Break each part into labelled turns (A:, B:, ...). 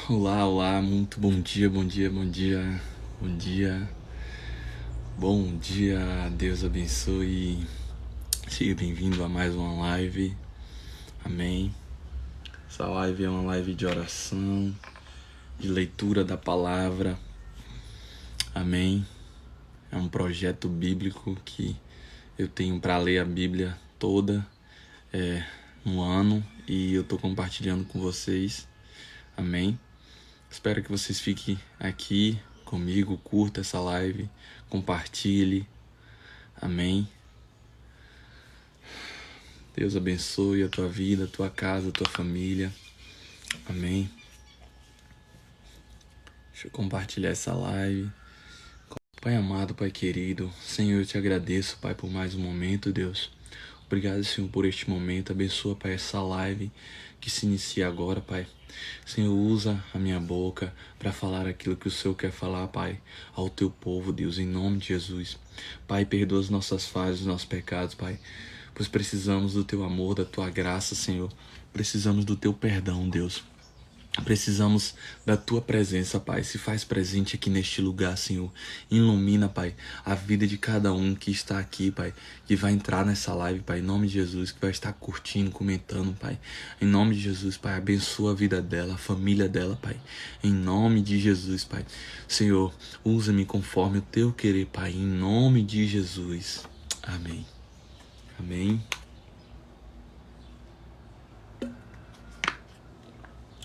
A: Olá, olá, muito bom dia, bom dia, bom dia, bom dia, bom dia, Deus abençoe, seja bem-vindo a mais uma live, amém. Essa live é uma live de oração, de leitura da palavra, amém. É um projeto bíblico que eu tenho para ler a Bíblia toda no ano e eu tô compartilhando com vocês, amém. Espero que vocês fiquem aqui comigo, curta essa live, compartilhe, amém. Deus abençoe a tua vida, a tua casa, a tua família, amém. Deixa eu compartilhar essa live. Pai amado, Pai querido, Senhor, eu te agradeço, Pai, por mais um momento, Deus. Obrigado, Senhor, por este momento. Abençoa, Pai, essa live que se inicia agora, Pai. Senhor, usa a minha boca para falar aquilo que o Senhor quer falar, Pai, ao teu povo, Deus, em nome de Jesus. Pai, perdoa as nossas falhas, os nossos pecados, Pai, pois precisamos do teu amor, da tua graça, Senhor. Precisamos do teu perdão, Deus. Precisamos da tua presença, Pai. Se faz presente aqui neste lugar, Senhor. Ilumina, Pai, a vida de cada um que está aqui, Pai, que vai entrar nessa live, Pai, em nome de Jesus, que vai estar curtindo, comentando, Pai. Em nome de Jesus, Pai, abençoa a vida dela, a família dela, Pai. Em nome de Jesus, Pai. Senhor, usa-me conforme o teu querer, Pai, em nome de Jesus. Amém. Amém.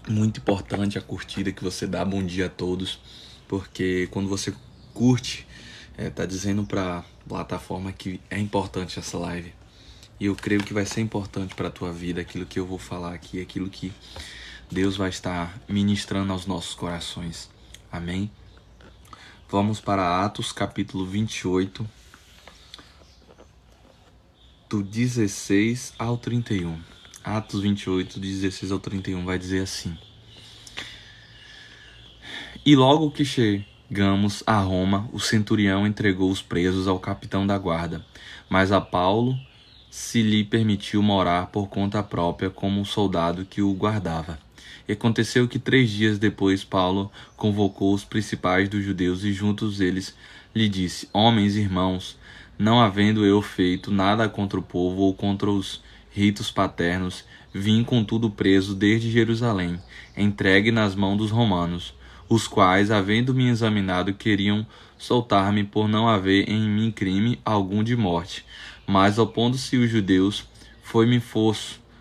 A: Muito importante a curtida que você dá. Bom dia a todos, porque quando você curte, tá dizendo para a plataforma que é importante essa live. E eu creio que vai ser importante para a tua vida aquilo que eu vou falar aqui, aquilo que Deus vai estar ministrando aos nossos corações. Amém? Vamos para Atos capítulo 28, do 16 ao 31. Atos 28, do 16 ao 31, vai dizer assim: E logo que chegamos a Roma, o centurião entregou os presos ao capitão da guarda, mas a Paulo se lhe permitiu morar por conta própria como um soldado que o guardava. E aconteceu que 3 dias depois Paulo convocou os principais dos judeus e juntos eles lhe disse: Homens, irmãos, não havendo eu feito nada contra o povo ou contra os ritos paternos, vim contudo preso desde Jerusalém, entregue nas mãos dos romanos, os quais, havendo-me examinado, queriam soltar-me por não haver em mim crime algum de morte. Mas, opondo-se os judeus, foi-me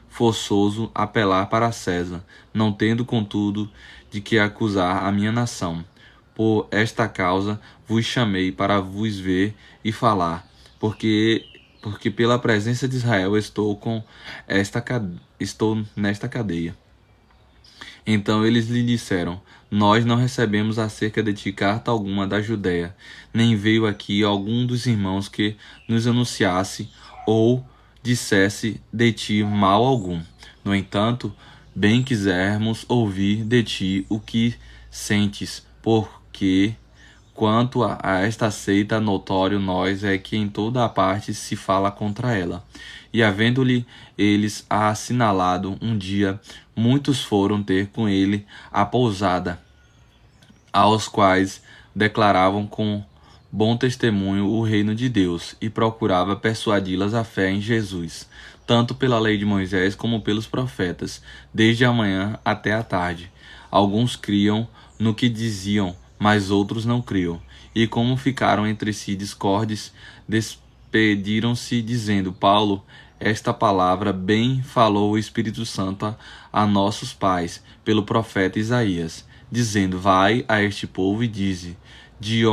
A: forçoso apelar para César, não tendo, contudo, de que acusar a minha nação. Por esta causa vos chamei para vos ver e falar, porque pela presença de Israel estou nesta cadeia. Então eles lhe disseram: Nós não recebemos acerca de ti carta alguma da Judéia, nem veio aqui algum dos irmãos que nos anunciasse ou dissesse de ti mal algum. No entanto, bem quisermos ouvir de ti o que sentes, porque quanto a esta seita, notório nós é que em toda a parte se fala contra ela. E havendo-lhe eles assinalado um dia, muitos foram ter com ele a pousada, aos quais declaravam com bom testemunho o reino de Deus, e procurava persuadi-las à fé em Jesus, tanto pela lei de Moisés como pelos profetas, desde a manhã até a tarde. Alguns criam no que diziam, mas outros não criam. E como ficaram entre si discordes, despediram-se, dizendo: Paulo, esta palavra bem falou o Espírito Santo a nossos pais, pelo profeta Isaías, dizendo: Vai a este povo e dize: de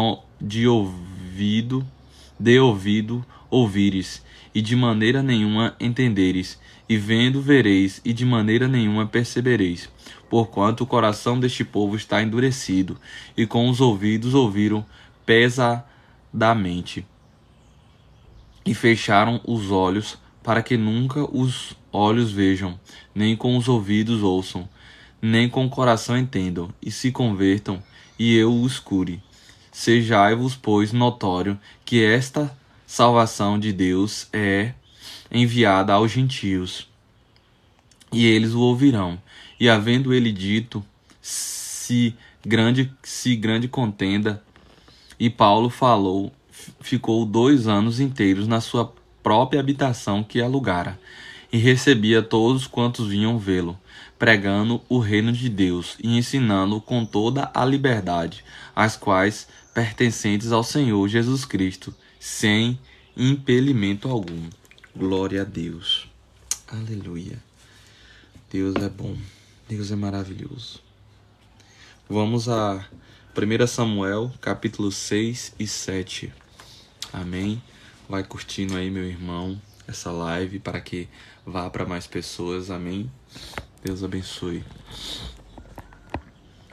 A: ouvido ouvires, e de maneira nenhuma entenderes, e vendo vereis, e de maneira nenhuma percebereis, porquanto o coração deste povo está endurecido, e com os ouvidos ouviram pesadamente, e fecharam os olhos, para que nunca os olhos vejam, nem com os ouvidos ouçam, nem com o coração entendam, e se convertam, e eu os cure. Sejai-vos, pois, notório que esta salvação de Deus é enviada aos gentios, e eles o ouvirão. E havendo ele dito, se grande contenda, e Paulo ficou 2 anos inteiros na sua própria habitação que alugara, e recebia todos quantos vinham vê-lo, pregando o reino de Deus e ensinando com toda a liberdade, as quais pertencentes ao Senhor Jesus Cristo, sem impedimento algum. Glória a Deus. Aleluia. Deus é bom. Deus é maravilhoso. Vamos a 1 Samuel, capítulo 6 e 7. Amém? Vai curtindo aí, meu irmão, essa live para que vá para mais pessoas. Amém? Deus abençoe.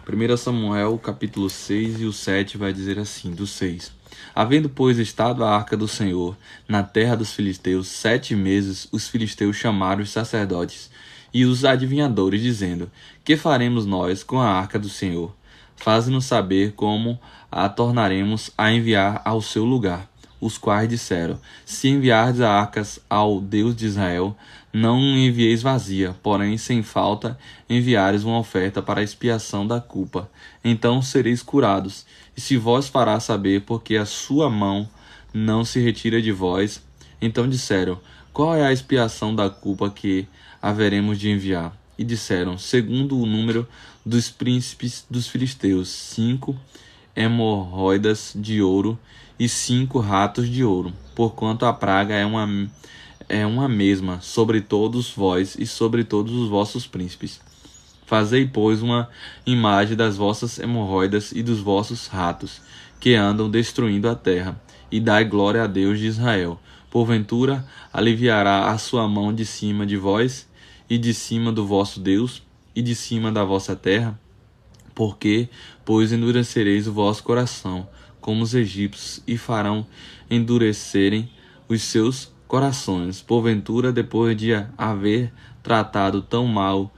A: 1 Samuel, capítulo 6 e o 7 vai dizer assim, do 6. Havendo, pois, estado a arca do Senhor na terra dos filisteus 7 meses, os filisteus chamaram os sacerdotes e os adivinhadores, dizendo: Que faremos nós com a arca do Senhor? Faze-nos saber como a tornaremos a enviar ao seu lugar. Os quais disseram: Se enviardes a arcas ao Deus de Israel, não envieis vazia, porém sem falta enviares uma oferta para a expiação da culpa. Então sereis curados. E se vós fará saber, porque a sua mão não se retira de vós. Então disseram: Qual é a expiação da culpa que haveremos de enviar? E disseram: Segundo o número dos príncipes dos filisteus, 5 hemorroidas de ouro e 5 ratos de ouro, porquanto a praga é uma mesma sobre todos vós e sobre todos os vossos príncipes. Fazei, pois, uma imagem das vossas hemorroidas e dos vossos ratos, que andam destruindo a terra, e dai glória a Deus de Israel. Porventura, aliviará a sua mão de cima de vós, e de cima do vosso Deus, e de cima da vossa terra? Porque, pois, endurecereis o vosso coração, como os egípcios, e farão endurecerem os seus corações. Porventura, depois de haver tratado tão mal,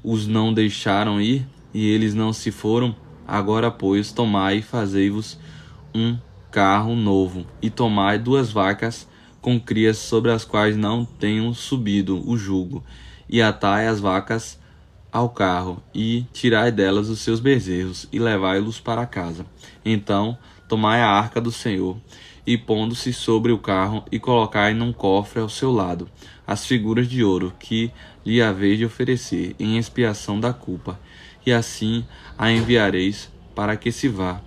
A: os não deixaram ir, e eles não se foram? Agora, pois, tomai e fazei-vos um carro novo, e tomai 2 vacas com crias sobre as quais não tenham subido o jugo, e atai as vacas ao carro, e tirai delas os seus bezerros, e levai-los para casa. Então tomai a arca do Senhor, e pondo-se sobre o carro, e colocai num cofre ao seu lado as figuras de ouro que lhe haveis de oferecer em expiação da culpa, e assim a enviareis para que se vá.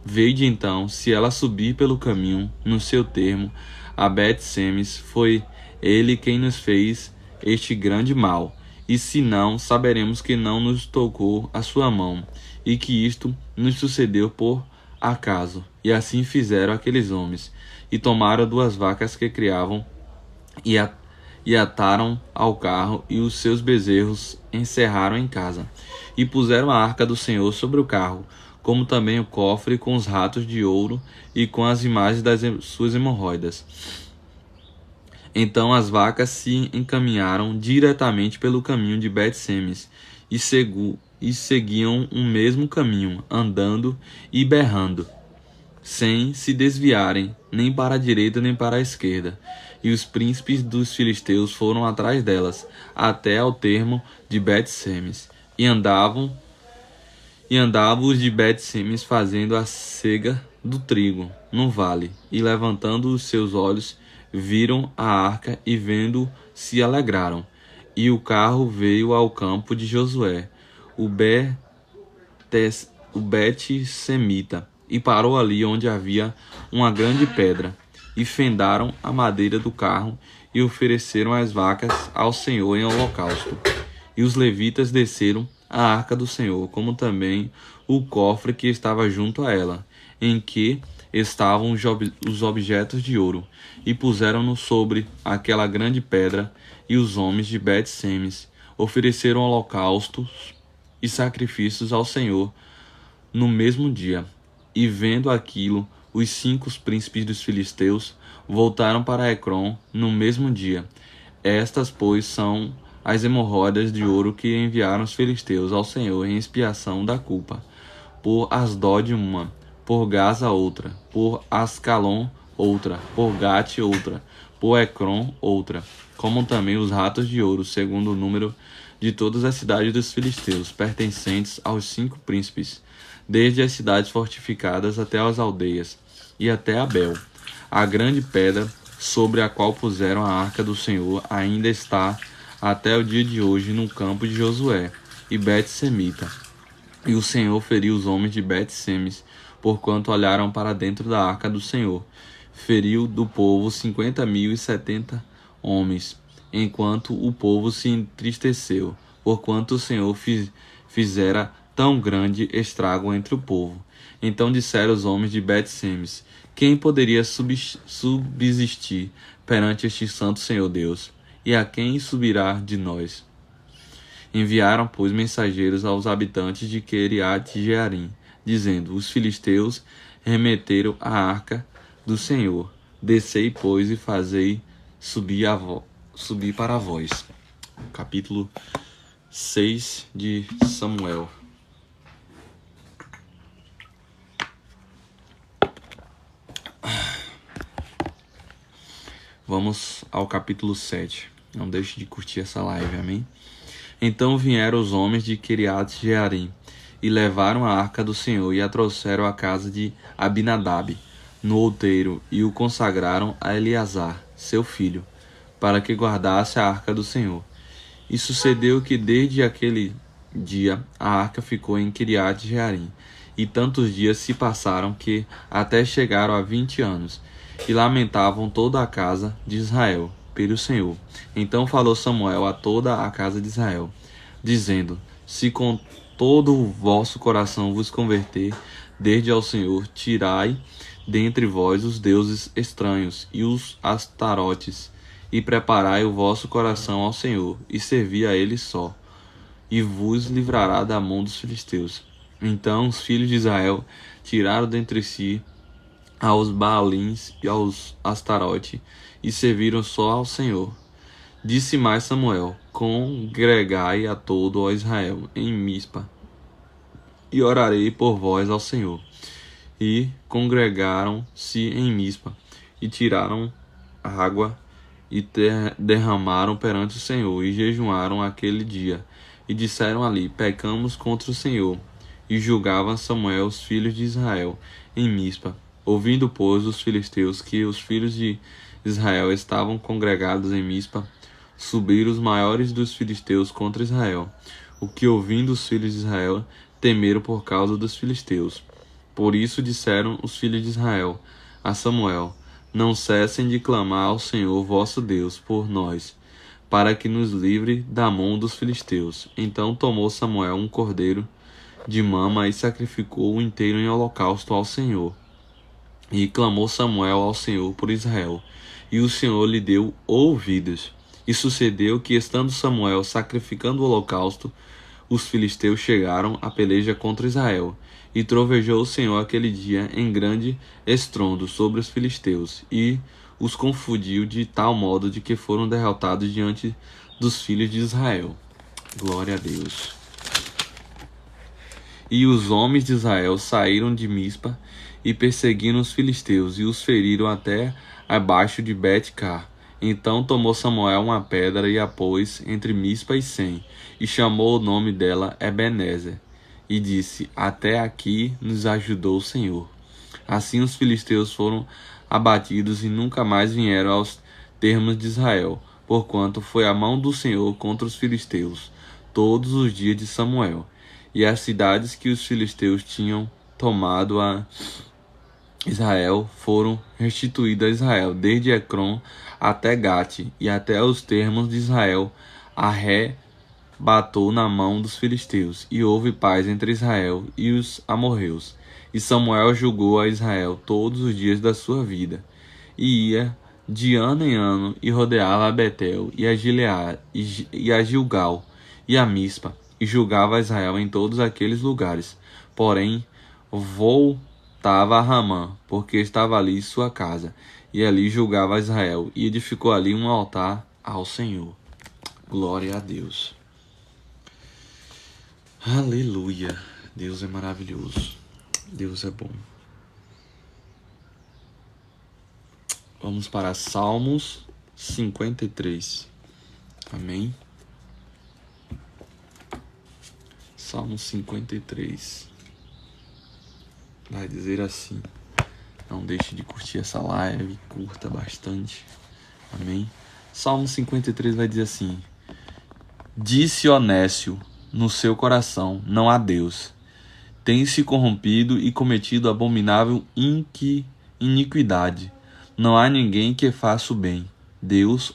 A: Veide então, se ela subir pelo caminho, no seu termo, a Bet-Semes, foi ele quem nos fez este grande mal, e se não, saberemos que não nos tocou a sua mão, e que isto nos sucedeu por acaso. E assim fizeram aqueles homens, e tomaram 2 vacas que criavam, e ataram ao carro, e os seus bezerros encerraram em casa, e puseram a arca do Senhor sobre o carro, como também o cofre com os ratos de ouro e com as imagens das suas hemorroidas. Então as vacas se encaminharam diretamente pelo caminho de Bet-Semes, e seguiam o mesmo caminho, andando e berrando, sem se desviarem, nem para a direita nem para a esquerda. E os príncipes dos filisteus foram atrás delas, até ao termo de Bet-Semes, e andavam os de Bet-Semes fazendo a cega do trigo no vale, e levantando os seus olhos, viram a arca, e vendo, se alegraram. E o carro veio ao campo de Josué, o Bet-Semita, e parou ali onde havia uma grande pedra, e fendaram a madeira do carro, e ofereceram as vacas ao Senhor em holocausto. E os levitas desceram a arca do Senhor, como também o cofre que estava junto a ela, em que estavam os objetos de ouro, e puseram-no sobre aquela grande pedra. E os homens de Bet-Semes ofereceram holocaustos e sacrifícios ao Senhor no mesmo dia. E vendo aquilo, os 5 príncipes dos filisteus voltaram para Ecrom no mesmo dia. Estas, pois, são as hemorroidas de ouro que enviaram os filisteus ao Senhor em expiação da culpa: por Asdod uma, por Gaza outra, por Ascalon outra, por Gate outra, o Ecrom outra, como também os ratos de ouro, segundo o número de todas as cidades dos filisteus, pertencentes aos 5 príncipes, desde as cidades fortificadas até as aldeias, e até Abel. A grande pedra sobre a qual puseram a arca do Senhor ainda está até o dia de hoje no campo de Josué e Bet-Semita. E o Senhor feriu os homens de Bet-Semes, porquanto olharam para dentro da arca do Senhor. Feriu do povo 50.070 homens, enquanto o povo se entristeceu, porquanto o Senhor fizera tão grande estrago entre o povo. Então disseram os homens de Bet-Semes: quem poderia subsistir perante este santo Senhor Deus? E a quem subirá de nós? Enviaram, pois, mensageiros aos habitantes de Queriate-Jearim, dizendo: os filisteus remeteram a arca do Senhor. Descei, pois, e fazei subir para vós. Capítulo 6 de Samuel. Vamos ao capítulo 7. Não deixe de curtir essa live, amém? Então vieram os homens de Queriate-Jearim e levaram a arca do Senhor e a trouxeram à casa de Abinadab, no outeiro, e o consagraram a Eleazar, seu filho, para que guardasse a arca do Senhor. E sucedeu que desde aquele dia a arca ficou em Queriate-Jearim, e tantos dias se passaram que até chegaram a 20 anos, e lamentavam toda a casa de Israel pelo Senhor. Então falou Samuel a toda a casa de Israel, dizendo: se com todo o vosso coração vos converter desde ao Senhor, tirai dentre vós os deuses estranhos e os astarotes, e preparai o vosso coração ao Senhor, e servi a ele só, e vos livrará da mão dos filisteus. Então os filhos de Israel tiraram dentre si aos Baalins e aos Astarote, e serviram só ao Senhor. Disse mais Samuel: congregai a todo ó Israel em Mispa, e orarei por vós ao Senhor. E congregaram-se em Mispa, e tiraram água, e derramaram perante o Senhor, e jejuaram aquele dia, e disseram ali: pecamos contra o Senhor. E julgava Samuel os filhos de Israel em Mispa. Ouvindo, pois, os filisteus que os filhos de Israel estavam congregados em Mispa, subiram os maiores dos filisteus contra Israel, o que, ouvindo os filhos de Israel, temeram por causa dos filisteus. Por isso disseram os filhos de Israel a Samuel: não cessem de clamar ao Senhor vosso Deus por nós, para que nos livre da mão dos filisteus. Então tomou Samuel um cordeiro de mama e sacrificou-o inteiro em holocausto ao Senhor. E clamou Samuel ao Senhor por Israel, e o Senhor lhe deu ouvidos. E sucedeu que, estando Samuel sacrificando o holocausto, os filisteus chegaram à peleja contra Israel, e trovejou o Senhor aquele dia em grande estrondo sobre os filisteus, e os confundiu de tal modo de que foram derrotados diante dos filhos de Israel. Glória a Deus. E os homens de Israel saíram de Mispa e perseguiram os filisteus, e os feriram até abaixo de Bet-Car. Então tomou Samuel uma pedra e a pôs entre Mispa e Sem, e chamou o nome dela Ebenezer, e disse: até aqui nos ajudou o Senhor. Assim os filisteus foram abatidos e nunca mais vieram aos termos de Israel, porquanto foi a mão do Senhor contra os filisteus todos os dias de Samuel. E as cidades que os filisteus tinham tomado a Israel foram restituídas a Israel, desde Ecrom até Gate, e até os termos de Israel arrebatou na mão dos filisteus, e houve paz entre Israel e os amorreus. E Samuel julgou a Israel todos os dias da sua vida, e ia de ano em ano, e rodeava a Betel, e a Gileade, e a Gilgal, e a Mispa, e julgava a Israel em todos aqueles lugares. Porém, voltava a Ramã, porque estava ali sua casa, e ali julgava a Israel, e edificou ali um altar ao Senhor. Glória a Deus. Aleluia. Deus é maravilhoso. Deus é bom. Vamos para Salmos 53. Amém? Salmo 53 vai dizer assim. Não deixe de curtir essa live, curta bastante. Amém? Salmo 53 vai dizer assim: disse Onésio no seu coração, não há Deus. Tem se corrompido e cometido abominável iniquidade. Não há ninguém que faça o bem. Deus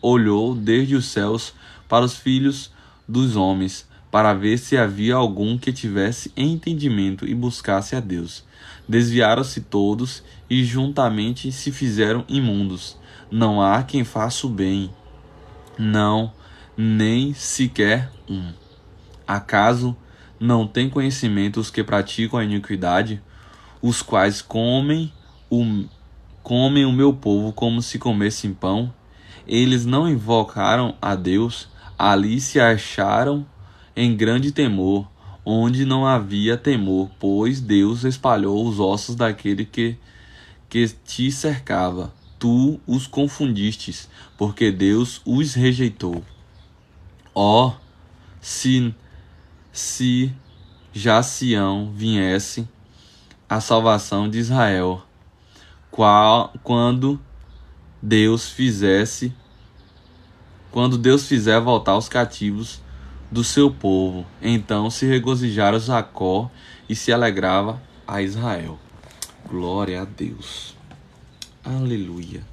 A: olhou desde os céus para os filhos dos homens, para ver se havia algum que tivesse entendimento e buscasse a Deus. Desviaram-se todos e juntamente se fizeram imundos. Não há quem faça o bem, não, nem sequer um. Acaso não tem conhecimento os que praticam a iniquidade, os quais comem o meu povo como se comessem pão? Eles não invocaram a Deus, ali se acharam em grande temor, onde não havia temor, pois Deus espalhou os ossos daquele que te cercava. Tu os confundistes, porque Deus os rejeitou. Ó, se já Sião viesse a salvação de Israel, quando Deus fizer voltar os cativos do seu povo, então se regozijara Jacó e se alegrava a Israel. Glória a Deus. Aleluia.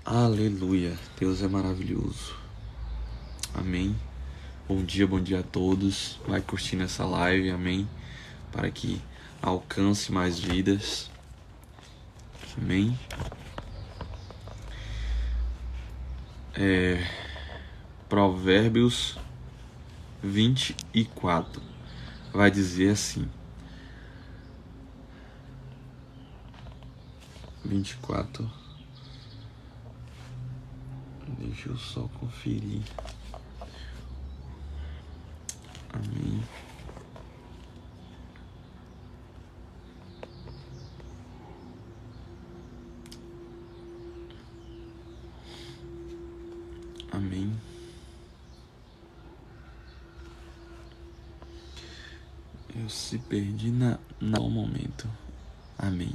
A: Aleluia. Deus é maravilhoso. Amém. Bom dia a todos. Vai curtindo essa live, amém? Para que alcance mais vidas. Amém? Provérbios 24 vai dizer assim. 24. Deixa eu só conferir. Amém. Amém. Eu se perdi no momento. Amém.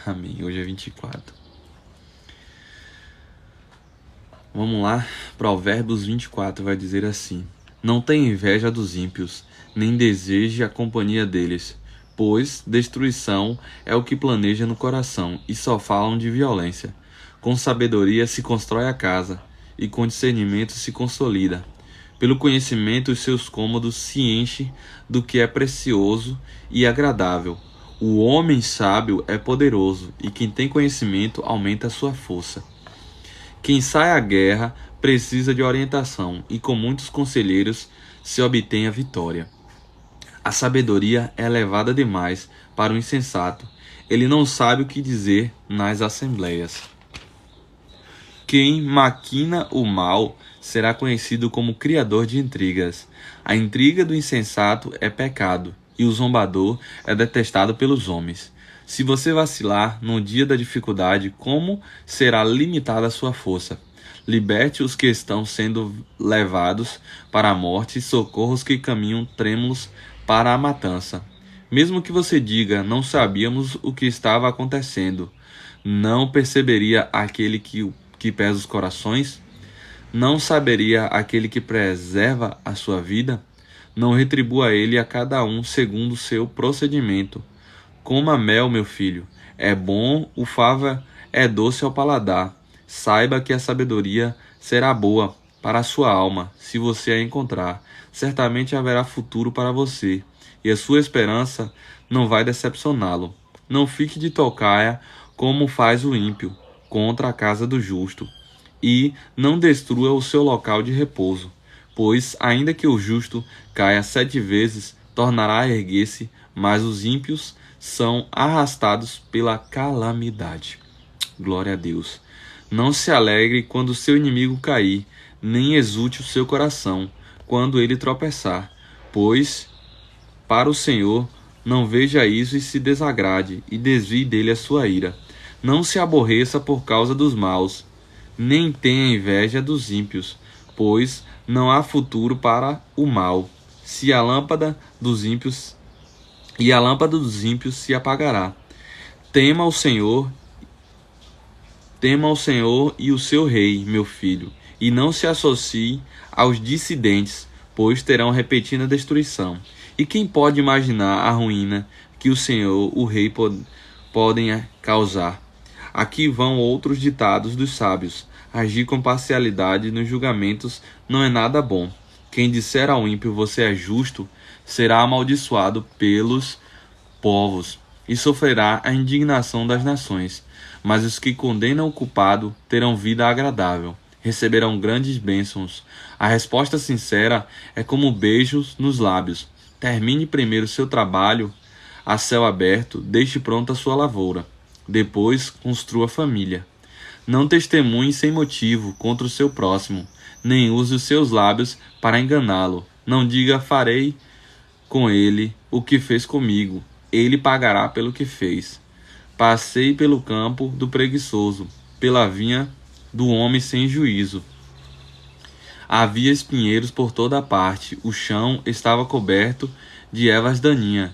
A: Amém. Hoje é 24. Vamos lá. Provérbios 24 vai dizer assim: não tenha inveja dos ímpios, nem deseje a companhia deles, pois destruição é o que planeja no coração, e só falam de violência. Com sabedoria se constrói a casa, e com discernimento se consolida. Pelo conhecimento os seus cômodos se enchem do que é precioso e agradável. O homem sábio é poderoso, e quem tem conhecimento aumenta a sua força. Quem sai à guerra precisa de orientação, e com muitos conselheiros se obtém a vitória. A sabedoria é elevada demais para o insensato. Ele não sabe o que dizer nas assembleias. Quem maquina o mal será conhecido como criador de intrigas. A intriga do insensato é pecado, e o zombador é detestado pelos homens. Se você vacilar no dia da dificuldade, como será limitada a sua força? Liberte os que estão sendo levados para a morte e socorra os que caminham trêmulos para a matança. Mesmo que você diga, não sabíamos o que estava acontecendo, não perceberia aquele que pesa os corações? Não saberia aquele que preserva a sua vida? Não retribua ele a cada um segundo o seu procedimento. Coma mel, meu filho, é bom, o fava é doce ao paladar. Saiba que a sabedoria será boa para a sua alma, se você a encontrar. Certamente haverá futuro para você, e a sua esperança não vai decepcioná-lo. Não fique de tocaia como faz o ímpio contra a casa do justo, e não destrua o seu local de repouso, pois, ainda que o justo caia 7 vezes, tornará a erguer-se, mas os ímpios são arrastados pela calamidade. Glória a Deus. Não se alegre quando seu inimigo cair, nem exulte o seu coração quando ele tropeçar, pois, para o Senhor, não veja isso e se desagrade, e desvie dele a sua ira. Não se aborreça por causa dos maus, nem tenha inveja dos ímpios, pois não há futuro para o mal. Se a lâmpada dos ímpios e a lâmpada dos ímpios se apagará. Tema o Senhor e o seu rei, meu filho, e não se associe aos dissidentes, pois terão repentina destruição. E quem pode imaginar a ruína que o Senhor, o rei, podem causar? Aqui vão outros ditados dos sábios. Agir com parcialidade nos julgamentos não é nada bom. Quem disser ao ímpio, você é justo, será amaldiçoado pelos povos e sofrerá a indignação das nações. Mas os que condenam o culpado terão vida agradável, receberão grandes bênçãos. A resposta sincera é como beijos nos lábios. Termine primeiro seu trabalho a céu aberto, deixe pronta a sua lavoura. Depois, construa família. Não testemunhe sem motivo contra o seu próximo, nem use os seus lábios para enganá-lo. Não diga, farei com ele o que fez comigo. Ele pagará pelo que fez. Passei pelo campo do preguiçoso, pela vinha do homem sem juízo. Havia espinheiros por toda a parte, o chão estava coberto de ervas daninhas,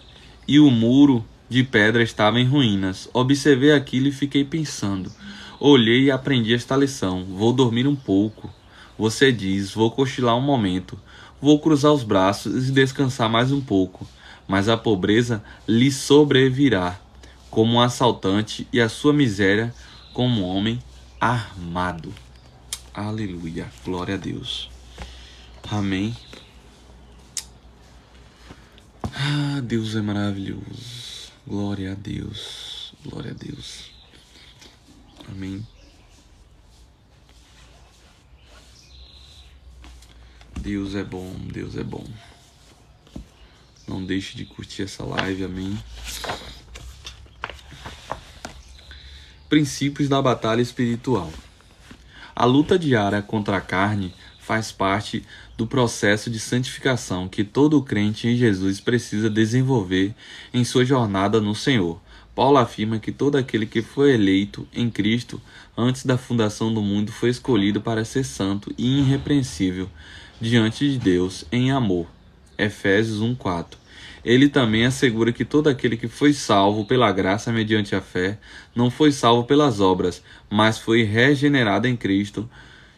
A: e o muro de pedra estava em ruínas. Observei aquilo e fiquei pensando. Olhei e aprendi esta lição. Vou dormir um pouco. Você diz, vou cochilar um momento. Vou cruzar os braços e descansar mais um pouco. Mas a pobreza lhe sobrevirá como um assaltante e a sua miséria como um homem armado. Aleluia. Glória a Deus. Amém. Ah, Deus é maravilhoso. Glória a Deus. Glória a Deus. Amém. Deus é bom. Deus é bom. Não deixe de curtir essa live. Amém. Princípios da batalha espiritual. A luta diária contra a carne faz parte do processo de santificação que todo crente em Jesus precisa desenvolver em sua jornada no Senhor. Paulo afirma que todo aquele que foi eleito em Cristo antes da fundação do mundo foi escolhido para ser santo e irrepreensível diante de Deus em amor. Efésios 1:4. Ele também assegura que todo aquele que foi salvo pela graça mediante a fé não foi salvo pelas obras, mas foi regenerado em Cristo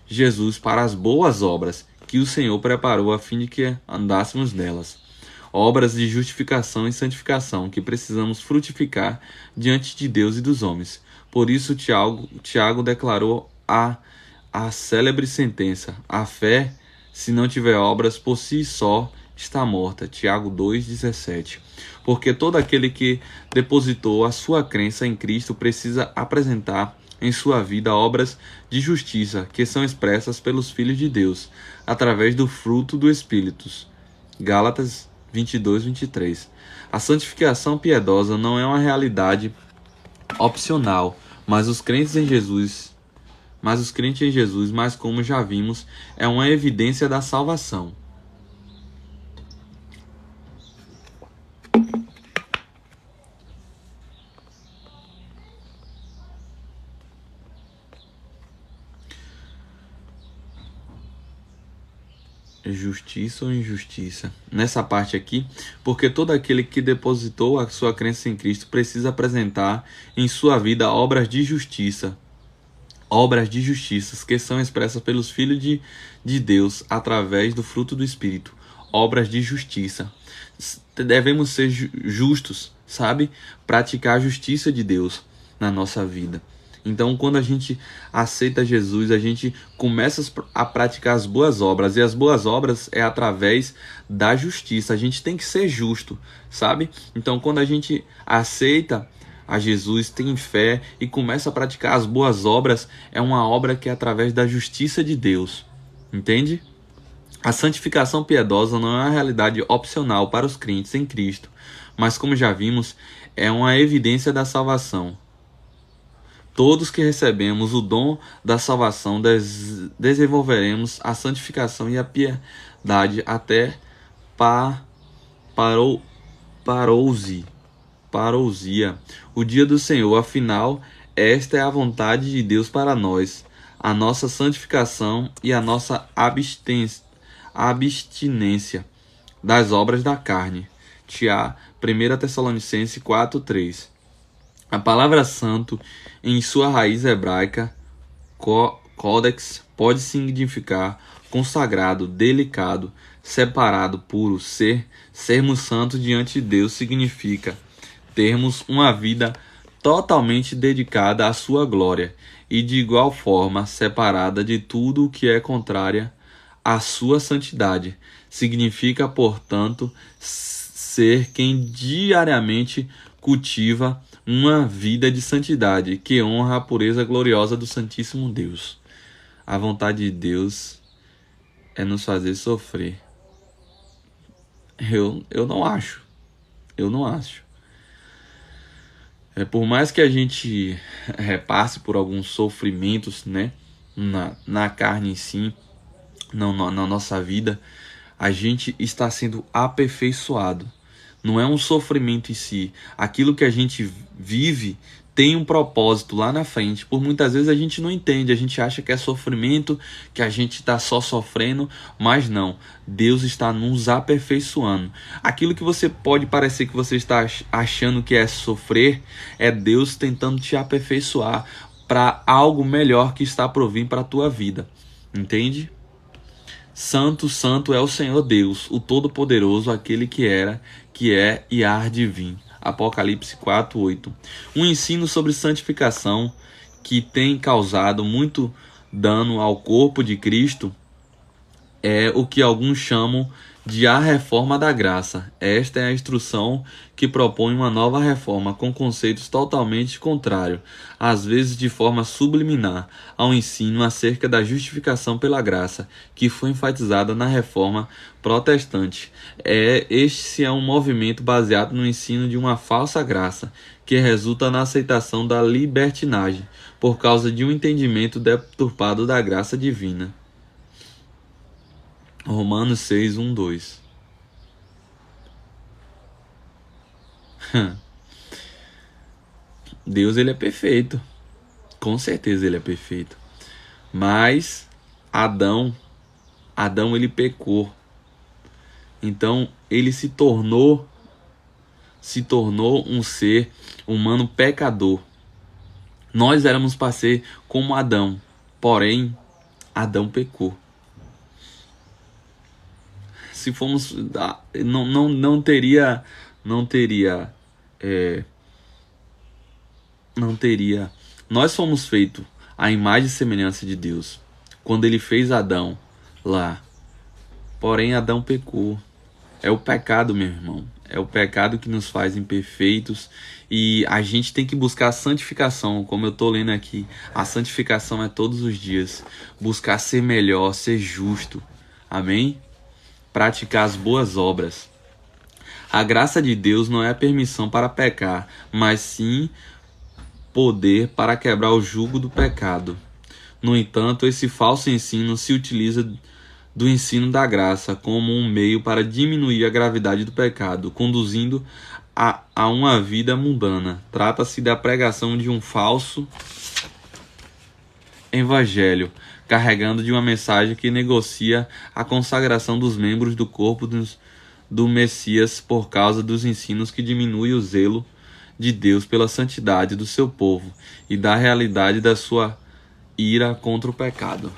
A: Jesus para as boas obras que o Senhor preparou a fim de que andássemos nelas. Obras de justificação e santificação que precisamos frutificar diante de Deus e dos homens. Por isso Tiago declarou a célebre sentença: a fé, se não tiver obras, por si só está morta. Tiago 2,17. Porque todo aquele que depositou a sua crença em Cristo precisa apresentar em sua vida obras de justiça que são expressas pelos filhos de Deus, através do fruto do Espírito. Gálatas 22:23. A santificação piedosa não é uma realidade opcional, mas os crentes em Jesus, mas como já vimos, é uma evidência da salvação. Justiça ou injustiça? Nessa parte aqui, porque todo aquele que depositou a sua crença em Cristo precisa apresentar em sua vida obras de justiça que são expressas pelos filhos de Deus através do fruto do Espírito. Obras de justiça. Devemos ser justos, sabe? Praticar a justiça de Deus na nossa vida. Então, quando a gente aceita Jesus, a gente começa a praticar as boas obras. E as boas obras é através da justiça. A gente tem que ser justo, sabe? Então, quando a gente aceita a Jesus, tem fé e começa a praticar as boas obras, é uma obra que é através da justiça de Deus. Entende? A santificação piedosa não é uma realidade opcional para os crentes em Cristo, mas, como já vimos, é uma evidência da salvação. Todos que recebemos o dom da salvação desenvolveremos a santificação e a piedade até parousia, o dia do Senhor. Afinal, esta é a vontade de Deus para nós, a nossa santificação e a nossa abstinência das obras da carne. 1 Tessalonicenses 4:3. A palavra santo, em sua raiz hebraica, codex, pode significar consagrado, delicado, separado, puro. Sermos santos diante de Deus significa termos uma vida totalmente dedicada à sua glória e de igual forma separada de tudo o que é contrária à sua santidade. Significa, portanto, ser quem diariamente cultiva uma vida de santidade que honra a pureza gloriosa do Santíssimo Deus. A vontade de Deus é nos fazer sofrer. Eu não acho. Eu não acho. Por mais que a gente passe por alguns sofrimentos, né, na carne em si, na nossa vida, a gente está sendo aperfeiçoado. Não é um sofrimento em si. Aquilo que a gente vive tem um propósito lá na frente. Por muitas vezes a gente não entende, a gente acha que é sofrimento, que a gente está só sofrendo, mas não. Deus está nos aperfeiçoando. Aquilo que você pode parecer que você está achando que é sofrer, é Deus tentando te aperfeiçoar para algo melhor que está por vir para a tua vida. Entende? Santo, santo é o Senhor Deus, o Todo-Poderoso, aquele que era, que é e há de vir. Apocalipse 4:8. Um ensino sobre santificação que tem causado muito dano ao corpo de Cristo é o que alguns chamam de a reforma da graça. Esta é a instrução que propõe uma nova reforma com conceitos totalmente contrários, às vezes de forma subliminar, ao ensino acerca da justificação pela graça, que foi enfatizada na reforma protestante. Este é um movimento baseado no ensino de uma falsa graça, que resulta na aceitação da libertinagem, por causa de um entendimento deturpado da graça divina. Romanos 6:1-2. Deus, ele é perfeito. Com certeza ele é perfeito. Mas Adão ele pecou. Então ele se tornou um ser humano pecador. Nós éramos para ser como Adão, porém Adão pecou. Se formos, não teria, nós fomos feitos à imagem e semelhança de Deus quando ele fez Adão lá, porém Adão pecou. É o pecado, meu irmão, é o pecado que nos faz imperfeitos, e a gente tem que buscar a santificação. Como eu estou lendo aqui, a santificação é todos os dias, buscar ser melhor, ser justo, amém? Praticar as boas obras. A graça de Deus não é a permissão para pecar, mas sim poder para quebrar o jugo do pecado. No entanto, esse falso ensino se utiliza do ensino da graça como um meio para diminuir a gravidade do pecado, conduzindo a uma vida mundana. Trata-se da pregação de um falso evangelho, carregando de uma mensagem que negocia a consagração dos membros do corpo do Messias por causa dos ensinos que diminuem o zelo de Deus pela santidade do seu povo e da realidade da sua ira contra o pecado.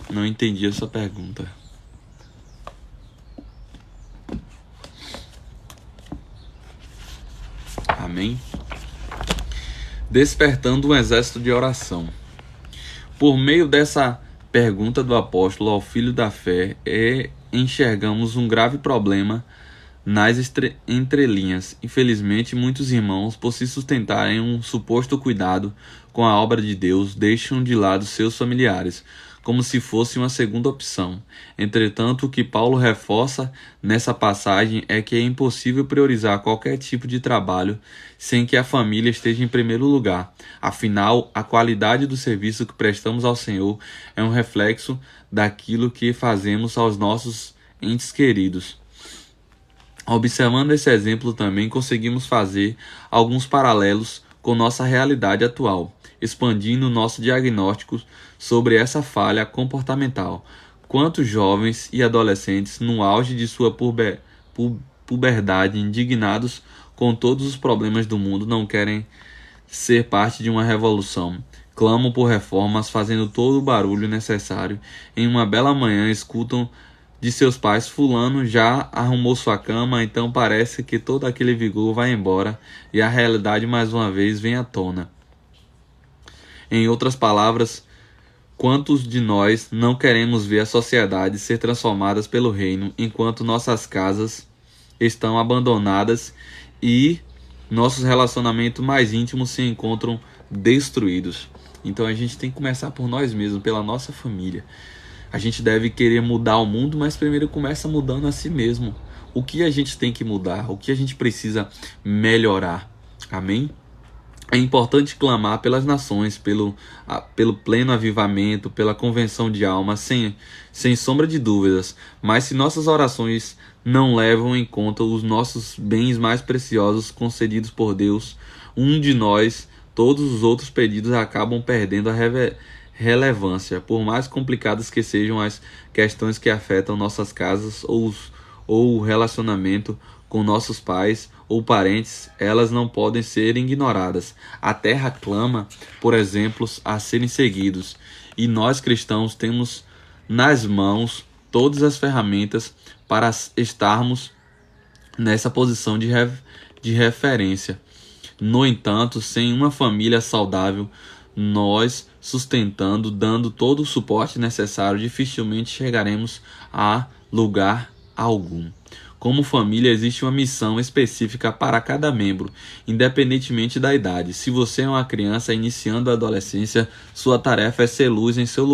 A: Não entendi essa pergunta. Amém? Despertando um exército de oração. Por meio dessa pergunta do apóstolo ao filho da fé, enxergamos um grave problema nas entrelinhas. Infelizmente, muitos irmãos, por se sustentarem um suposto cuidado com a obra de Deus, deixam de lado seus familiares, como se fosse uma segunda opção. Entretanto, o que Paulo reforça nessa passagem é que é impossível priorizar qualquer tipo de trabalho sem que a família esteja em primeiro lugar. Afinal, a qualidade do serviço que prestamos ao Senhor é um reflexo daquilo que fazemos aos nossos entes queridos. Observando esse exemplo também conseguimos fazer alguns paralelos com nossa realidade atual, expandindo nosso diagnóstico sobre essa falha comportamental. Quantos jovens e adolescentes, no auge de sua puberdade, indignados com todos os problemas do mundo, não querem ser parte de uma revolução. Clamam por reformas, fazendo todo o barulho necessário. Em uma bela manhã, escutam de seus pais: fulano já arrumou sua cama, então parece que todo aquele vigor vai embora e a realidade mais uma vez vem à tona. Em outras palavras, quantos de nós não queremos ver a sociedade ser transformada pelo reino, enquanto nossas casas estão abandonadas e nossos relacionamentos mais íntimos se encontram destruídos? Então a gente tem que começar por nós mesmos, pela nossa família. A gente deve querer mudar o mundo, mas primeiro começa mudando a si mesmo. O que a gente tem que mudar? O que a gente precisa melhorar? Amém? É importante clamar pelas nações, pelo pleno avivamento, pela convenção de almas, sem sombra de dúvidas. Mas se nossas orações não levam em conta os nossos bens mais preciosos concedidos por Deus, um de nós, todos os outros pedidos acabam perdendo a relevância, por mais complicadas que sejam as questões que afetam nossas casas ou o relacionamento com nossos pais ou parentes, elas não podem ser ignoradas. A terra clama por exemplos a serem seguidos, e nós cristãos temos nas mãos todas as ferramentas para estarmos nessa posição de referência. No entanto, sem uma família saudável, nós sustentando, dando todo o suporte necessário, dificilmente chegaremos a lugar algum. Como família, existe uma missão específica para cada membro, independentemente da idade. Se você é uma criança iniciando a adolescência, sua tarefa é ser luz em seu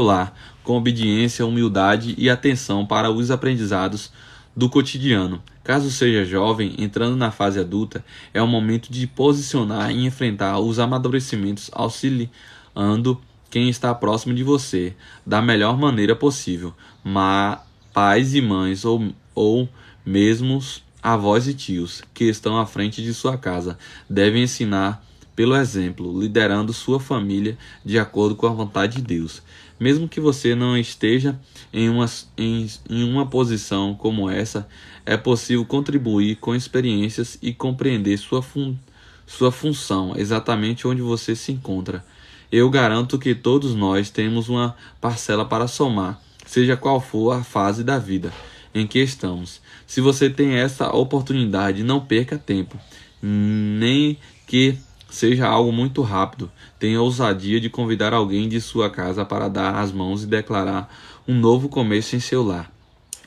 A: lar, com obediência, humildade e atenção para os aprendizados do cotidiano. Caso seja jovem, entrando na fase adulta, é o momento de posicionar e enfrentar os amadurecimentos, auxiliando quem está próximo de você da melhor maneira possível. Pais e mães ou mesmo avós e tios que estão à frente de sua casa devem ensinar pelo exemplo, liderando sua família de acordo com a vontade de Deus. Mesmo que você não esteja em uma posição como essa, é possível contribuir com experiências e compreender sua função exatamente onde você se encontra. Eu garanto que todos nós temos uma parcela para somar, seja qual for a fase da vida em que estamos. Se você tem essa oportunidade, não perca tempo, nem que seja algo muito rápido. Tenha a ousadia de convidar alguém de sua casa para dar as mãos e declarar um novo começo em seu lar.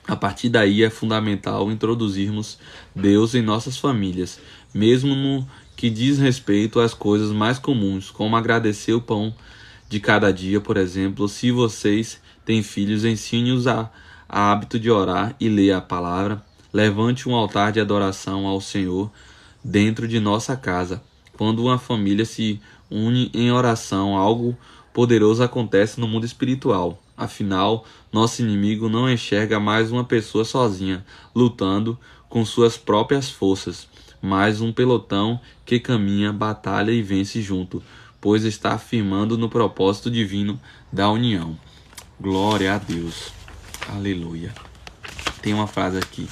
A: A partir daí é fundamental introduzirmos Deus em nossas famílias, mesmo no que diz respeito às coisas mais comuns, como agradecer o pão de cada dia, por exemplo. Se vocês têm filhos, ensine-os a hábito de orar e ler a palavra. Levante um altar de adoração ao Senhor dentro de nossa casa. Quando uma família se une em oração, algo poderoso acontece no mundo espiritual. Afinal, nosso inimigo não enxerga mais uma pessoa sozinha, lutando com suas próprias forças, mas um pelotão que caminha, batalha e vence junto, pois está firmando no propósito divino da união. Glória a Deus. Aleluia. Tem uma frase aqui: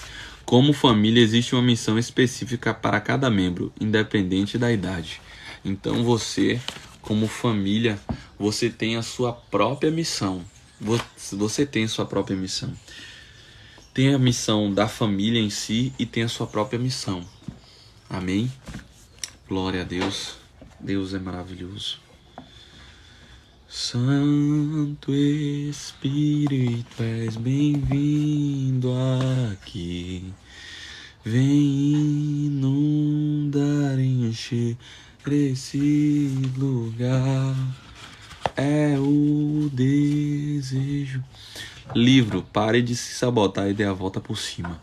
A: como família, existe uma missão específica para cada membro, independente da idade. Então você, como família, você tem a sua própria missão. Você tem a sua própria missão. Tem a missão da família em si e tem a sua própria missão. Amém? Glória a Deus. Deus é maravilhoso. Santo Espírito, és bem-vindo aqui. Vem inundar, encher esse lugar. É o desejo. Livro: Pare de se sabotar e dê a volta por cima.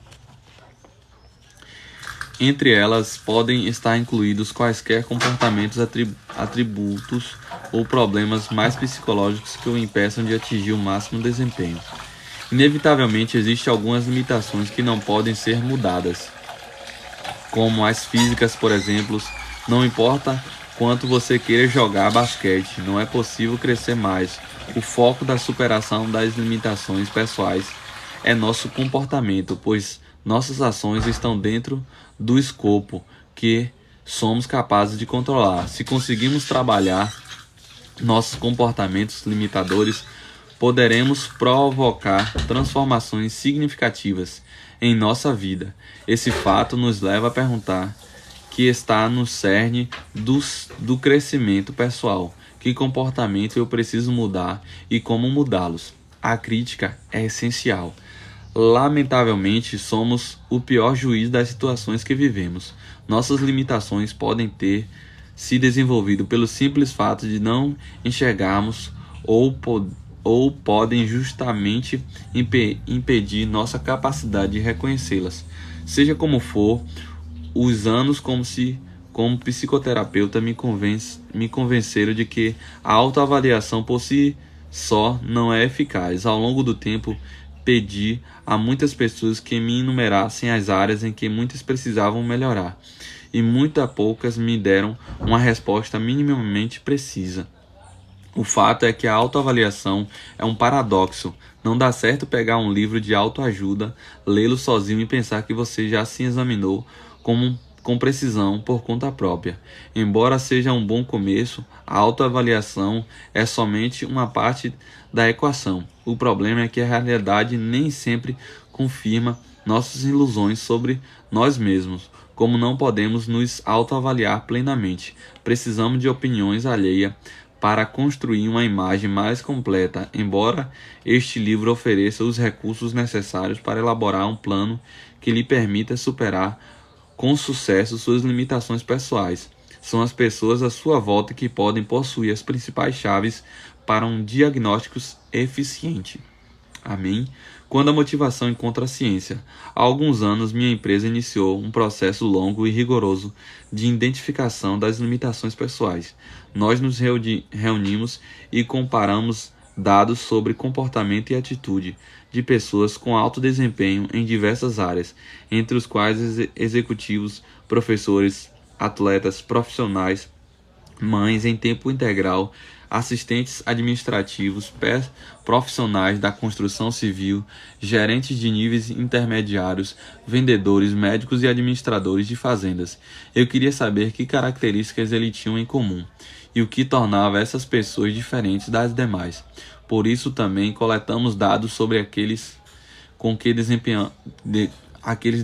A: Entre elas podem estar incluídos quaisquer comportamentos, atributos ou problemas mais psicológicos que o impeçam de atingir o máximo desempenho. Inevitavelmente, existem algumas limitações que não podem ser mudadas, como as físicas, por exemplo. Não importa quanto você queira jogar basquete, não é possível crescer mais. O foco da superação das limitações pessoais é nosso comportamento, pois nossas ações estão dentro do escopo que somos capazes de controlar. Se conseguimos trabalhar nossos comportamentos limitadores, poderemos provocar transformações significativas em nossa vida. Esse fato nos leva a perguntar que está no cerne do crescimento pessoal. Que comportamento eu preciso mudar e como mudá-los? A crítica é essencial. Lamentavelmente, somos o pior juiz das situações que vivemos. Nossas limitações podem ter se desenvolvido pelo simples fato de não enxergarmos ou podem justamente impedir nossa capacidade de reconhecê-las. Seja como for, os anos como psicoterapeuta me convenceram de que a autoavaliação por si só não é eficaz. Ao longo do tempo, pedi a muitas pessoas que me enumerassem as áreas em que muitas precisavam melhorar, e muito poucas me deram uma resposta minimamente precisa. O fato é que a autoavaliação é um paradoxo. Não dá certo pegar um livro de autoajuda, lê-lo sozinho e pensar que você já se examinou com precisão por conta própria. Embora seja um bom começo, a autoavaliação é somente uma parte da equação. O problema é que a realidade nem sempre confirma nossas ilusões sobre nós mesmos. Como não podemos nos autoavaliar plenamente, precisamos de opiniões alheias para construir uma imagem mais completa, embora este livro ofereça os recursos necessários para elaborar um plano que lhe permita superar com sucesso suas limitações pessoais. São as pessoas à sua volta que podem possuir as principais chaves para um diagnóstico eficiente. Amém? Quando a motivação encontra a ciência. Há alguns anos, minha empresa iniciou um processo longo e rigoroso de identificação das limitações pessoais. Nós nos reunimos e comparamos dados sobre comportamento e atitude de pessoas com alto desempenho em diversas áreas, entre os quais executivos, professores, atletas, profissionais, mães em tempo integral, assistentes administrativos, profissionais da construção civil, gerentes de níveis intermediários, vendedores, médicos e administradores de fazendas. Eu queria saber que características eles tinham em comum e o que tornava essas pessoas diferentes das demais. Por isso também coletamos dados sobre aqueles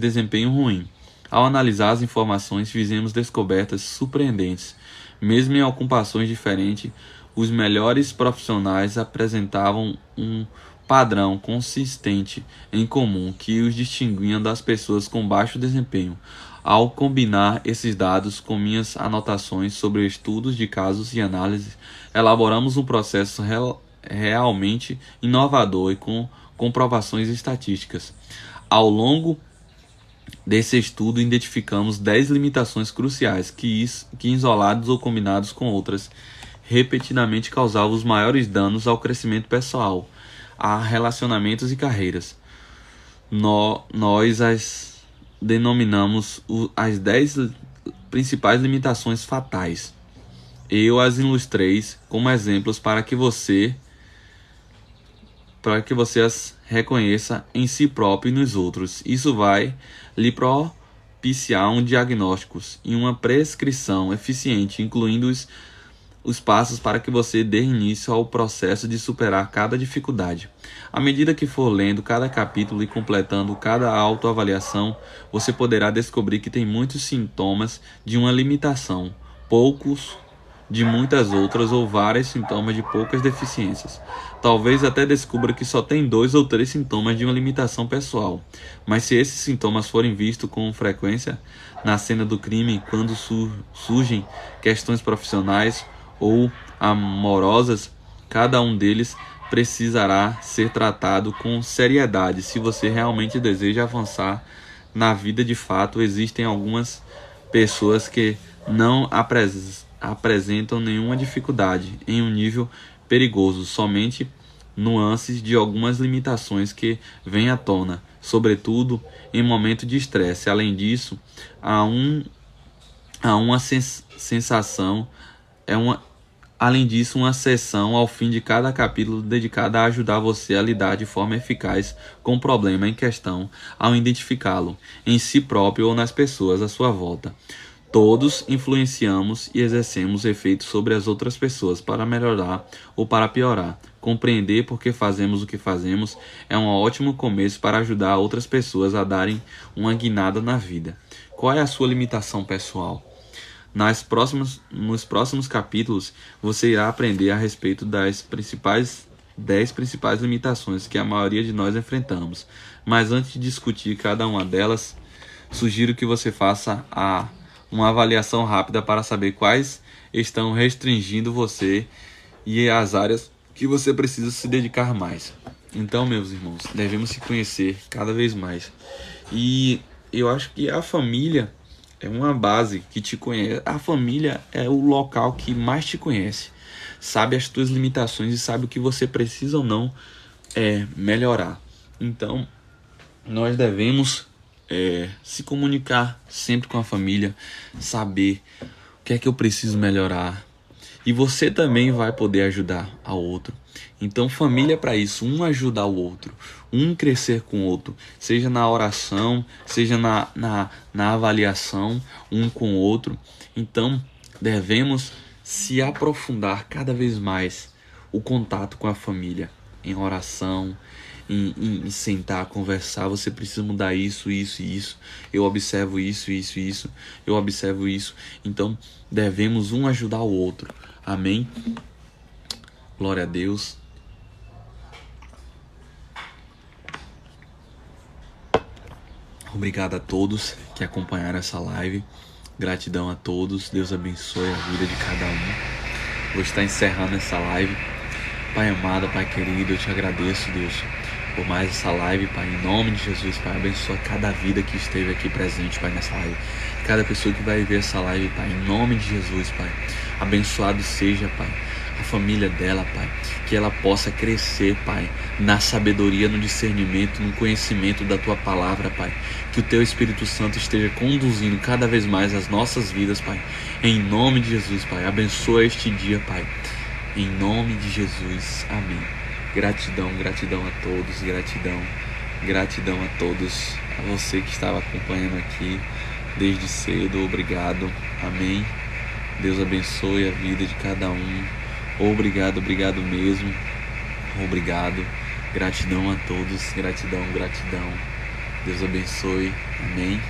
A: desempenho ruim. Ao analisar as informações, fizemos descobertas surpreendentes. Mesmo em ocupações diferentes, os melhores profissionais apresentavam um padrão consistente em comum que os distinguia das pessoas com baixo desempenho. Ao combinar esses dados com minhas anotações sobre estudos de casos e análises, elaboramos um processo realmente inovador e com comprovações estatísticas. Ao longo desse estudo, identificamos 10 limitações cruciais que isolados ou combinados com outras, repetidamente causavam os maiores danos ao crescimento pessoal, a relacionamentos e carreiras. Nós as denominamos as 10 principais limitações fatais. Eu as ilustrei como exemplos para que você as reconheça em si próprio e nos outros. Isso vai lhe propiciar um diagnóstico e uma prescrição eficiente, incluindo os passos para que você dê início ao processo de superar cada dificuldade. À medida que for lendo cada capítulo e completando cada autoavaliação, você poderá descobrir que tem muitos sintomas de uma limitação, poucos de muitas outras ou vários sintomas de poucas deficiências. Talvez até descubra que só tem 2 ou 3 sintomas de uma limitação pessoal. Mas se esses sintomas forem vistos com frequência na cena do crime, quando surgem questões profissionais ou amorosas, cada um deles precisará ser tratado com seriedade. Se você realmente deseja avançar na vida de fato, existem algumas pessoas que não apresentam nenhuma dificuldade em um nível perigoso, somente nuances de algumas limitações que vêm à tona, sobretudo em momento de estresse. Além disso, há uma sensação, além disso, uma sessão ao fim de cada capítulo dedicada a ajudar você a lidar de forma eficaz com o problema em questão, ao identificá-lo em si próprio ou nas pessoas à sua volta. Todos influenciamos e exercemos efeitos sobre as outras pessoas para melhorar ou para piorar. Compreender por que fazemos o que fazemos é um ótimo começo para ajudar outras pessoas a darem uma guinada na vida. Qual é a sua limitação pessoal? Nos próximos capítulos, você irá aprender a respeito das 10 principais limitações que a maioria de nós enfrentamos. Mas antes de discutir cada uma delas, sugiro que você faça uma avaliação rápida para saber quais estão restringindo você e as áreas que você precisa se dedicar mais. Então, meus irmãos, devemos se conhecer cada vez mais. E eu acho que a família é uma base que te conhece. A família é o local que mais te conhece. Sabe as tuas limitações e sabe o que você precisa ou não melhorar. Então, nós devemos se comunicar sempre com a família, saber o que é que eu preciso melhorar. E você também vai poder ajudar ao outro. Então, família é para isso, um ajudar o outro, um crescer com o outro, seja na oração, seja na avaliação, um com o outro. Então, devemos se aprofundar cada vez mais o contato com a família, em oração, em sentar, conversar. Você precisa mudar isso, isso e isso. Eu observo isso, isso e isso. Eu observo isso. Então, devemos um ajudar o outro. Amém? Glória a Deus. Obrigado a todos que acompanharam essa live. Gratidão a todos. Deus abençoe a vida de cada um. Vou estar encerrando essa live. Pai amado, Pai querido, eu te agradeço, Deus, por mais essa live, Pai, em nome de Jesus, Pai, abençoa cada vida que esteve aqui presente, Pai, nessa live, cada pessoa que vai ver essa live, Pai, em nome de Jesus, Pai, abençoado seja, Pai, a família dela, Pai, que ela possa crescer, Pai, na sabedoria, no discernimento, no conhecimento da Tua palavra, Pai, que o Teu Espírito Santo esteja conduzindo cada vez mais as nossas vidas, Pai, em nome de Jesus, Pai, abençoa este dia, Pai, em nome de Jesus, amém. Gratidão, gratidão a todos, gratidão a todos, a você que estava acompanhando aqui desde cedo, obrigado, amém. Deus abençoe a vida de cada um, obrigado mesmo, obrigado, gratidão a todos, gratidão, Deus abençoe, amém.